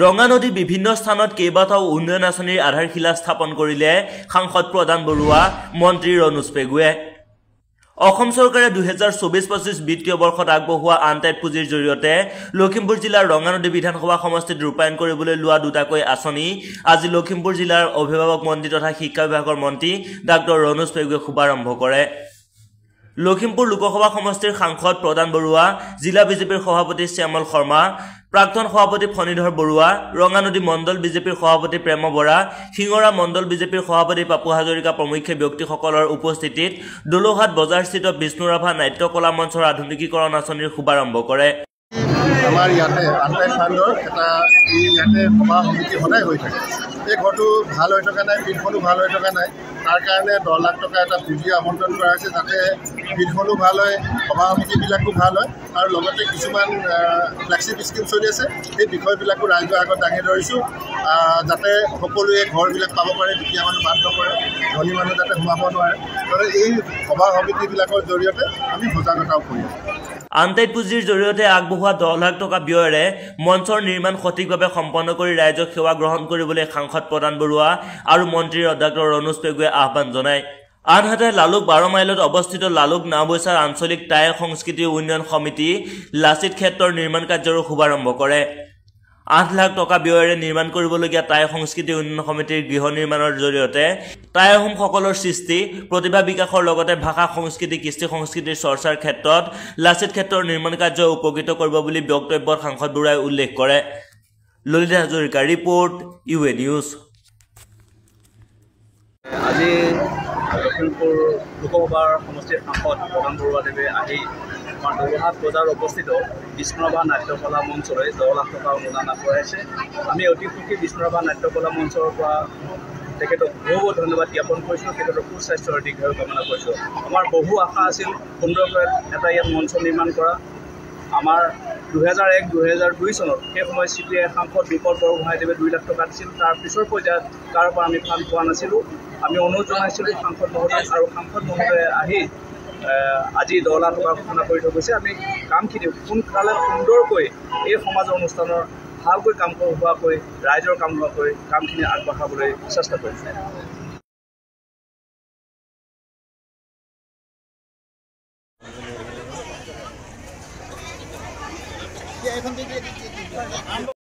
ৰঙা নদীৰ বিভিন্ন স্থানত কেইবাটাও উন্নয়ন আঁচনিৰ আধাৰশিলা স্থাপন কৰিলে সাংসদ প্ৰদান বৰুৱা মন্ত্ৰী ৰণোজ পেগুৱে অসম চৰকাৰে 2024-25 বিত্তীয় বৰ্ষত আগবঢ়োৱা আনটাইপ পুঁজিৰ জৰিয়তে লখিমপুৰ জিলাৰ ৰঙা নদী বিধানসভা সমষ্টিত ৰূপায়ণ কৰিবলৈ লোৱা দুটাকৈ আঁচনি আজি লখিমপুৰ জিলাৰ অভিভাৱক মন্ত্ৰী তথা শিক্ষা বিভাগৰ মন্ত্ৰী ডাঃ ৰণোজ পেগুৱে শুভাৰম্ভ কৰে লখিমপুৰ লোকসভা সমষ্টিৰ সাংসদ প্ৰদান বৰুৱা জিলা বিজেপিৰ সভাপতি শ্যামল শৰ্মা প্ৰাক্তন সভাপতি ফণীধৰ বৰুৱা ৰঙা নদী মণ্ডল বিজেপিৰ সভাপতি প্ৰেম বৰা সিংৰা মণ্ডল বিজেপিৰ সভাপতি পাপু হাজৰিকা প্ৰমুখ ব্যক্তিসকলৰ উপস্থিতিত দোলোহাট বজাৰস্থিত বিষ্ণুৰাভা নাট্যকলা মঞ্চৰ আধুনিকীকৰণ আঁচনিৰ শুভাৰম্ভ কৰে আমাৰ ইয়াতে আনটাইপ ফাণ্ডৰ এটা ইয়াতে সভা সমিতি সদায় হৈ থাকে এই ঘৰটো ভাল হৈ থকা নাই বিলখনো ভাল হৈ থকা নাই তাৰ কাৰণে 10 লাখ টকা এটা পুঁজি আবণ্টন কৰা হৈছে যাতে বিলখনো ভাল হয় সভা সমিতিবিলাকো ভাল হয় আৰু লগতে কিছুমান ফ্লেক্সিব স্কিম চলি আছে এই বিষয়বিলাকো ৰাইজৰ আগত দাঙি ধৰিছোঁ যাতে সকলোৱে ঘৰবিলাক পাব পাৰে দুখীয়া মানুহ বাদ নপৰে ধনী মানুহ যাতে সোমাব নোৱাৰে গতিকে এই সভা সমিতিবিলাকৰ জৰিয়তে আমি সজাগতাও কৰি আছোঁ আনটাইপ পুঁজিৰ জৰিয়তে আগবঢ়োৱা 10 লাখ টকা ব্যয়েৰে মঞ্চৰ নিৰ্মাণ সঠিকভাৱে সম্পন্ন কৰি ৰাইজক সেৱা গ্ৰহণ কৰিবলৈ সাংসদ প্ৰদান বৰুৱা আৰু মন্ত্ৰী ডাঃ ৰণোজ পেগুৱে আহ্বান জনায় আনহাতে লালুক 12 মাইলত অৱস্থিত লালুক নাওবৈচাৰ আঞ্চলিক টাই সংস্কৃতি উন্নয়ন সমিতি লাচিত ক্ষেত্ৰৰ নিৰ্মাণ কাৰ্যৰো শুভাৰম্ভ কৰে 8 লাখ টকা ব্যয়েৰে নিৰ্মাণ কৰিবলগীয়া টাই সংস্কৃতি উন্নয়ন সমিতিৰ গৃহ নিৰ্মাণৰ জৰিয়তে টাই আহোমসকলৰ সৃষ্টি প্ৰতিভা বিকাশৰ লগতে ভাষা সংস্কৃতি কৃষ্টি সংস্কৃতিৰ চৰ্চাৰ ক্ষেত্ৰত লাচিত ক্ষেত্ৰৰ নিৰ্মাণ কাৰ্য উপকৃত কৰিব বুলি বক্তব্যত সাংসদ বৰুৱাই উল্লেখ কৰে Lalit Hazarika report UA news আজি লখিমপুৰ লোকসভাৰ সমষ্টিৰ সাংসদ প্ৰদান বৰুৱাদেৱে আহি আমাৰ দোলোহাট বজাৰ অৱস্থিত বিষ্ণুৰাভা নাট্যকলা মঞ্চলৈ 10 লাখ টকা অনুদান আগবঢ়াইছে আমি অতি সুখী বিষ্ণুৰাভা নাট্যকলা মঞ্চৰ পৰা তেখেতক বহু ধন্যবাদ জ্ঞাপন কৰিছোঁ তেখেতৰ সুস্বাস্থ্যৰ দীৰ্ঘায়ু কামনা কৰিছোঁ আমাৰ বহু আশা আছিল সুন্দৰকৈ এটা ইয়াত মঞ্চ নিৰ্মাণ কৰা আমাৰ 2001-2002 চনত সেই সময় চিপিআই সাংসদ বিকল্প বৰগোহাঁইদেৱে 2 লাখ টকা দিছিল তাৰ পিছৰ পৰ্যায়ত তাৰ পৰা আমি ফাণ্ড পোৱা নাছিলোঁ আমি অনুৰোধ জনাইছিলোঁ সাংসদ মহোদয় আৰু সাংসদ মহোদয়ে আহি আজি 10 লাখ টকা ঘোষণা কৰি থৈ গৈছে আমি কামখিনি সোনকালে সুন্দৰকৈ এই সমাজৰ অনুষ্ঠানৰ ভালকৈ কাম হোৱাকৈ ৰাইজৰ কাম হোৱাকৈ কামখিনি আগবঢ়াবলৈ চেষ্টা কৰিছোঁ